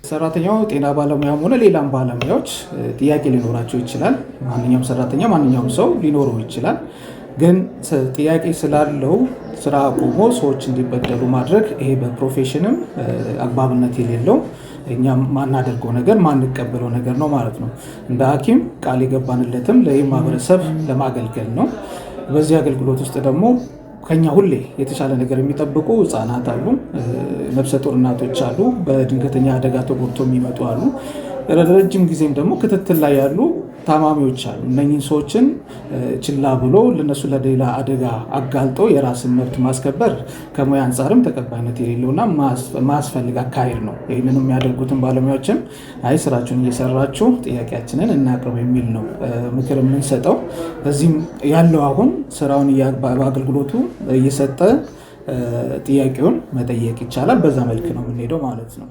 ሰራተኛው ጤና ባለሙያም ሆነ ሌላም ባለሙያዎች ጥያቄ ሊኖራቸው ይችላል። ማንኛውም ሰራተኛ ማንኛውም ሰው ሊኖረው ይችላል። ግን ጥያቄ ስላለው ስራ አቁሞ ሰዎች እንዲበደሉ ማድረግ ይሄ በፕሮፌሽንም አግባብነት የሌለው እኛ ማናደርገው ነገር ማንቀበለው ነገር ነው ማለት ነው። እንደ ሐኪም ቃል የገባንለትም ለማህበረሰብ ለማገልገል ነው። በዚህ አገልግሎት ውስጥ ደግሞ ከኛ ሁሌ የተሻለ ነገር የሚጠብቁ ህፃናት አሉ፣ ነፍሰ ጡር እናቶች አሉ፣ በድንገተኛ አደጋ ተጎድቶ የሚመጡ አሉ። ረጅም ጊዜም ደግሞ ክትትል ላይ ያሉ ታማሚዎች አሉ። እነኚህን ሰዎችን ችላ ብሎ ለነሱ ለሌላ አደጋ አጋልጦ የራስን መብት ማስከበር ከሙያ አንጻርም ተቀባይነት የሌለውና ማስፈልግ አካሄድ ነው። ይህንን የሚያደርጉትን ባለሙያዎችም አይ ስራችሁን እየሰራችሁ ጥያቄያችንን እናቅርብ የሚል ነው ምክር የምንሰጠው። በዚህም ያለው አሁን ስራውን በአገልግሎቱ እየሰጠ ጥያቄውን መጠየቅ ይቻላል። በዛ መልክ ነው የምንሄደው ማለት ነው።